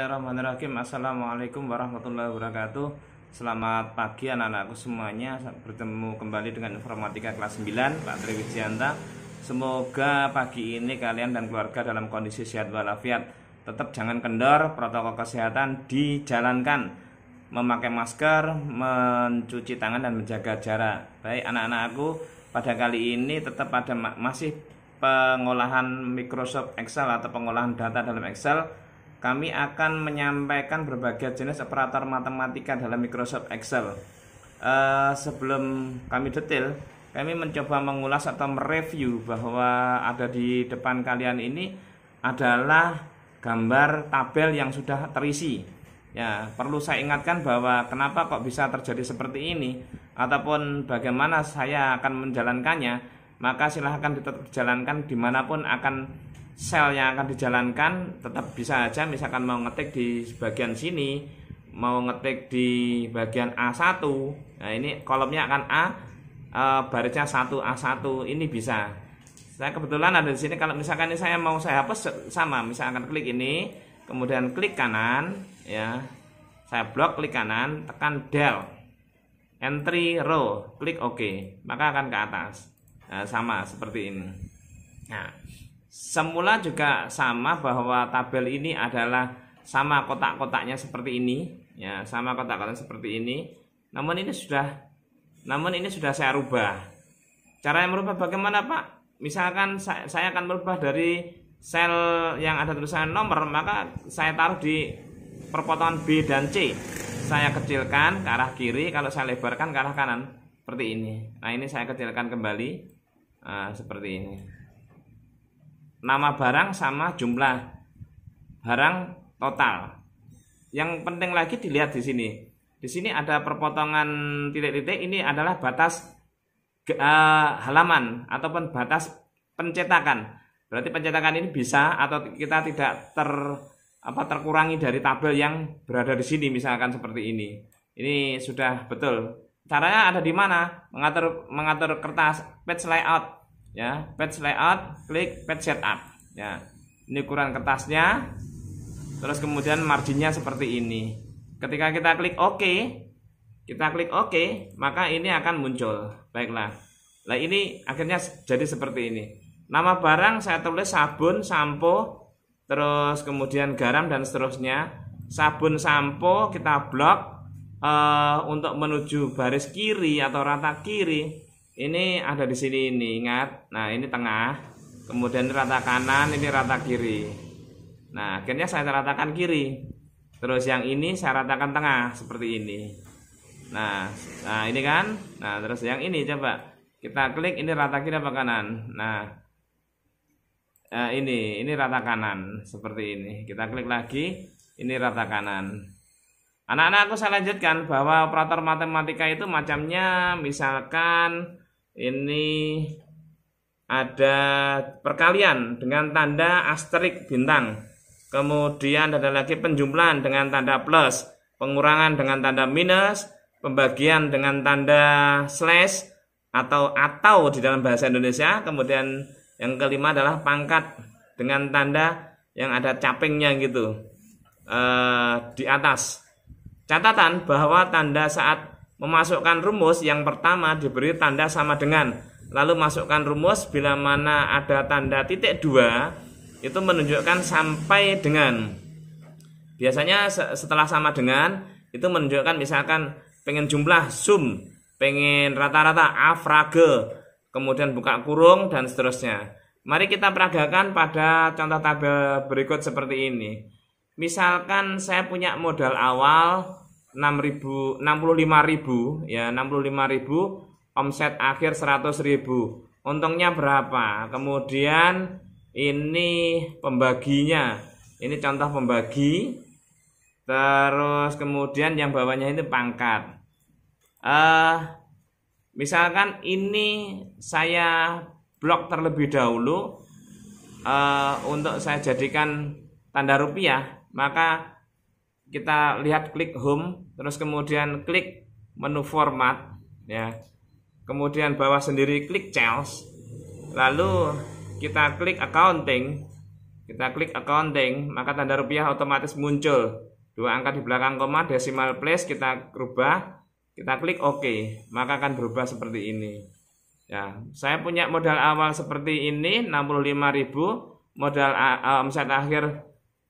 Bismillahirrahmanirrahim. Assalamualaikum warahmatullahi wabarakatuh. Selamat pagi anak-anakku semuanya. Bertemu kembali dengan informatika kelas 9 Pak Tri Wijianta. Semoga pagi ini kalian dan keluarga dalam kondisi sehat walafiat. Tetap jangan kendor, protokol kesehatan dijalankan. Memakai masker, mencuci tangan dan menjaga jarak. Baik anak-anakku, pada kali ini tetap ada masih pengolahan Microsoft Excel atau pengolahan data dalam Excel. Kami akan menyampaikan berbagai jenis operator matematika dalam Microsoft Excel. Sebelum kami detail, kami mencoba mengulas atau mereview bahwa ada di depan kalian ini adalah gambar tabel yang sudah terisi. Ya, perlu saya ingatkan bahwa kenapa kok bisa terjadi seperti ini ataupun bagaimana saya akan menjalankannya, maka silahkan tetap dijalankan dimanapun akan sel yang akan dijalankan. Tetap bisa aja, misalkan mau ngetik di bagian sini, mau ngetik di bagian A1, nah ini kolomnya akan A, barisnya 1A1, ini bisa. Saya kebetulan ada di sini. Kalau misalkan ini saya mau saya hapus, sama, misalkan klik ini, kemudian klik kanan, ya, saya blok, klik kanan, tekan del, entry row, klik OK, maka akan ke atas. Nah, sama seperti ini. Nah, semula juga sama bahwa tabel ini adalah sama kotak-kotaknya seperti ini, ya, sama kotak-kotaknya seperti ini. Namun ini sudah saya rubah. Cara yang merubah bagaimana, Pak? Misalkan saya akan merubah dari sel yang ada tulisan nomor, maka saya taruh di perpotongan B dan C. Saya kecilkan ke arah kiri, kalau saya lebarkan ke arah kanan seperti ini. Nah, ini saya kecilkan kembali, seperti ini. Nama barang sama jumlah barang total. Yang penting lagi dilihat di sini. Di sini ada perpotongan titik-titik. Ini adalah batas halaman ataupun batas pencetakan. Berarti pencetakan ini bisa atau kita tidak terkurangi dari tabel yang berada di sini, misalkan seperti ini. Ini sudah betul. Caranya ada di mana? Mengatur kertas, page layout. Ya, page layout, klik page setup. Ya, ini ukuran kertasnya. Terus kemudian marginnya seperti ini. Ketika kita klik OK, maka ini akan muncul. Baiklah. Nah, ini akhirnya jadi seperti ini. Nama barang saya tulis sabun, sampo, terus kemudian garam dan seterusnya. Sabun, sampo kita blok untuk menuju baris kiri atau rata kiri. Ini ada di sini, ini ingat. Nah, ini tengah, kemudian ini rata kanan, ini rata kiri. Nah, akhirnya saya ratakan kiri. Terus yang ini saya ratakan tengah seperti ini. Nah ini kan. Nah, terus yang ini coba kita klik, ini rata kiri apa kanan. Nah, ini rata kanan seperti ini. Kita klik lagi, ini rata kanan. Anak-anakku, saya lanjutkan bahwa operator matematika itu macamnya, misalkan ini ada perkalian dengan tanda asterik bintang, kemudian ada lagi penjumlahan dengan tanda plus, pengurangan dengan tanda minus, pembagian dengan tanda slash atau di dalam bahasa Indonesia, kemudian yang kelima adalah pangkat dengan tanda yang ada capingnya gitu di atas. Catatan bahwa tanda saat memasukkan rumus yang pertama diberi tanda sama dengan, lalu masukkan rumus bila mana ada tanda titik 2, itu menunjukkan sampai dengan. Biasanya setelah sama dengan itu menunjukkan misalkan pengen jumlah sum, pengen rata-rata average, kemudian buka kurung dan seterusnya. Mari kita peragakan pada contoh tabel berikut seperti ini. Misalkan saya punya modal awal 65.000, ya, 65.000, omset akhir 100.000. Untungnya berapa? Kemudian ini pembaginya. Ini contoh pembagi. Terus kemudian yang bawahnya ini pangkat. Misalkan ini saya blok terlebih dahulu untuk saya jadikan tanda rupiah, maka kita lihat klik home, terus kemudian klik menu format, ya. Kemudian bawah sendiri klik cells, lalu kita klik accounting, kita klik accounting, maka tanda rupiah otomatis muncul. 2 angka di belakang koma, decimal place kita rubah, kita klik OK, maka akan berubah seperti ini. Ya, saya punya modal awal seperti ini 65.000, modal omset akhir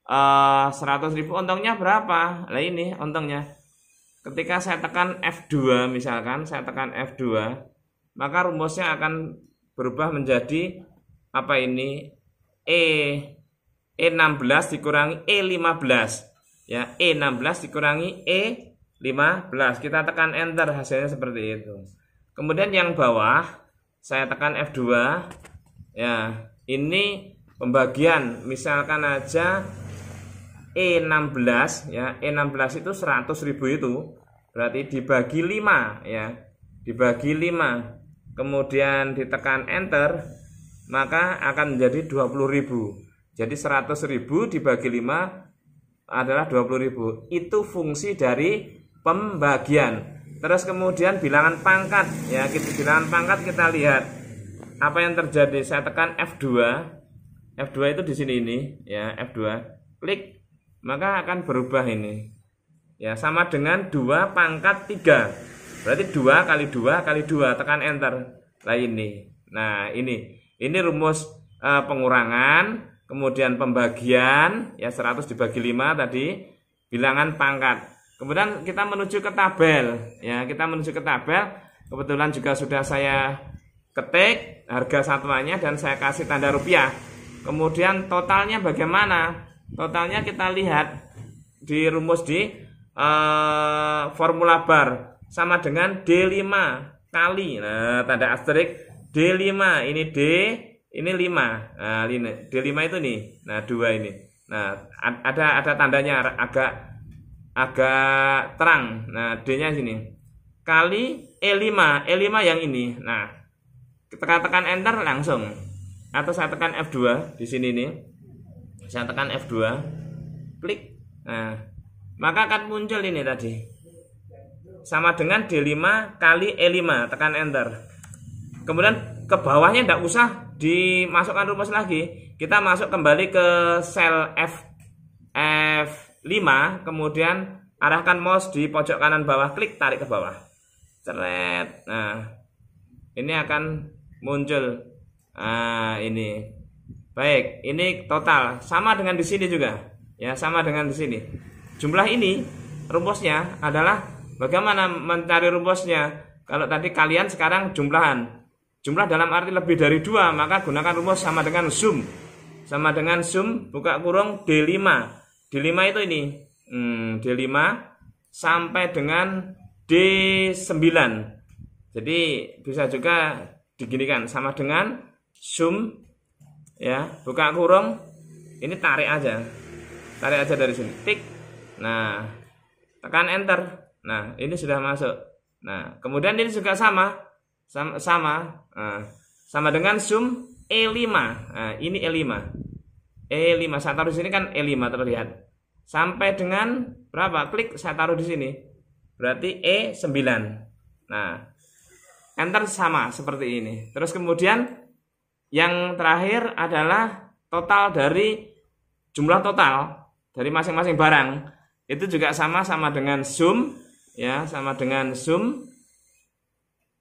100.000, untungnya berapa? Nah ini untungnya. Ketika saya tekan F2 misalkan, saya tekan F2, maka rumusnya akan berubah menjadi apa ini? E16 dikurangi E15. Ya, E16 dikurangi E15. Kita tekan enter, hasilnya seperti itu. Kemudian yang bawah saya tekan F2. Ya, ini pembagian, misalkan aja E16 ya, E16 itu 100.000 itu berarti dibagi 5 ya. Dibagi 5. Kemudian ditekan enter, maka akan menjadi 20.000. Jadi 100.000 dibagi 5 adalah 20.000. Itu fungsi dari pembagian. Terus kemudian bilangan pangkat ya, bilangan pangkat kita lihat apa yang terjadi. Saya tekan F2. F2 itu di sini ini ya, F2. Klik, maka akan berubah ini. Ya, sama dengan 2 pangkat 3. Berarti 2 kali 2 kali 2, tekan enter. Nah ini. Nah, ini rumus pengurangan. Kemudian pembagian ya, 100 dibagi 5 tadi, bilangan pangkat. Kemudian kita menuju ke tabel ya, kita menuju ke tabel. Kebetulan juga sudah saya ketik harga satuannya dan saya kasih tanda rupiah. Kemudian totalnya bagaimana? Totalnya kita lihat di rumus di formula bar sama dengan D5 kali, nah tanda asterik D5, ini D, ini 5. Nah, ini D5 itu nih. Nah, 2 ini. Nah, ada tandanya agak terang. Nah, D-nya sini. Kali E5. E5 yang ini. Nah, tekan enter langsung. Atau saya tekan F2 di sini nih. Saya tekan F2. Klik. Nah, maka akan muncul ini tadi. Sama dengan D5 kali E5. Tekan enter. Kemudian ke bawahnya tidak usah dimasukkan rumus lagi. Kita masuk kembali ke sel F5, kemudian arahkan mouse di pojok kanan bawah, klik tarik ke bawah. Ceret. Nah, ini akan muncul. Nah, ini. Baik, ini total sama dengan di sini juga. Ya, sama dengan di sini. Jumlah ini rumusnya adalah bagaimana mencari rumusnya. Kalau tadi kalian, sekarang jumlahan. Jumlah dalam arti lebih dari 2, maka gunakan rumus sama dengan sum. Sama dengan sum, buka kurung D5. D5 itu ini. D5 sampai dengan D9. Jadi bisa juga diginikan, sama dengan sum ya, buka kurung, ini tarik aja. Tarik aja dari sini. Tik. Nah, tekan enter. Nah, ini sudah masuk. Nah, kemudian ini juga sama dengan sum E5. Nah, ini E5. E5 saya taruh di sini kan E5 terlihat. Sampai dengan berapa? Klik saya taruh di sini. Berarti E9. Nah, enter sama seperti ini. Terus kemudian yang terakhir adalah total dari jumlah total dari masing-masing barang. Itu juga sama dengan sum ya, sama dengan sum.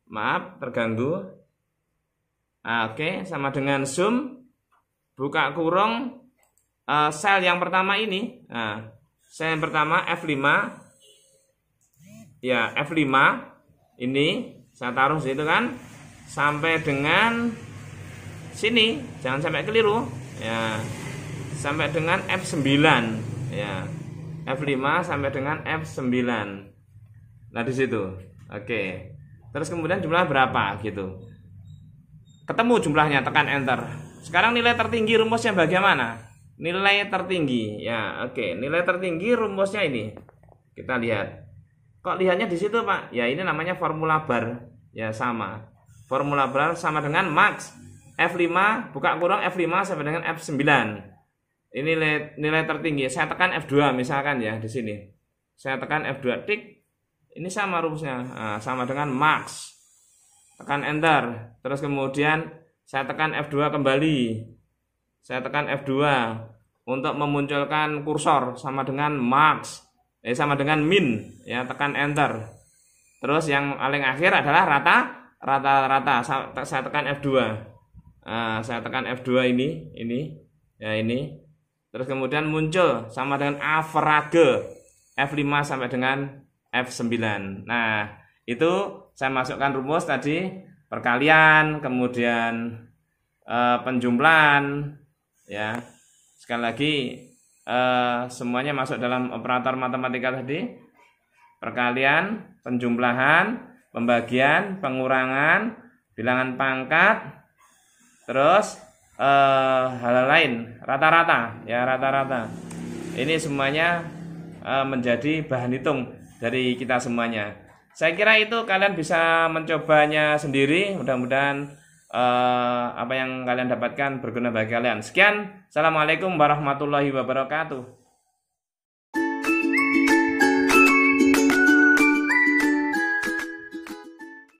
Maaf, terganggu. Oke, sama dengan sum, buka kurung, sel yang pertama ini. Nah, sel yang pertama F5. Ya, F5 ini saya taruh situ kan, sampai dengan sini, jangan sampai keliru. Ya, sampai dengan F9. Ya, F5 sampai dengan F9. Nah, di situ. Oke. Terus kemudian jumlah berapa gitu. Ketemu jumlahnya, tekan enter. Sekarang nilai tertinggi rumusnya bagaimana? Nilai tertinggi. Ya, oke. Nilai tertinggi rumusnya ini. Kita lihat. Kok lihatnya di situ, Pak? Ya, ini namanya formula bar. Ya, sama. Formula bar sama dengan max. F5, buka kurung F5 sampai dengan F9. Ini nilai tertinggi. Saya tekan F2 misalkan ya di sini. Saya tekan F2, tik. Ini sama rumusnya, sama dengan max. Tekan enter. Terus kemudian saya tekan F2 kembali. Saya tekan F2. untuk memunculkan kursor sama dengan max, sama dengan min, ya tekan enter. Terus yang paling akhir adalah rata. Saya tekan F2. Nah, saya tekan F2 ini, ya ini. Terus kemudian muncul sama dengan average F5 sampai dengan F9. Nah, itu saya masukkan rumus tadi, perkalian, kemudian penjumlahan, ya. Sekali lagi semuanya masuk dalam operator matematika tadi. Perkalian, penjumlahan, pembagian, pengurangan, bilangan pangkat, terus hal lain, rata-rata, ya rata-rata. Ini semuanya menjadi bahan hitung dari kita semuanya. Saya kira itu kalian bisa mencobanya sendiri. Mudah-mudahan apa yang kalian dapatkan berguna bagi kalian. Sekian, assalamualaikum warahmatullahi wabarakatuh.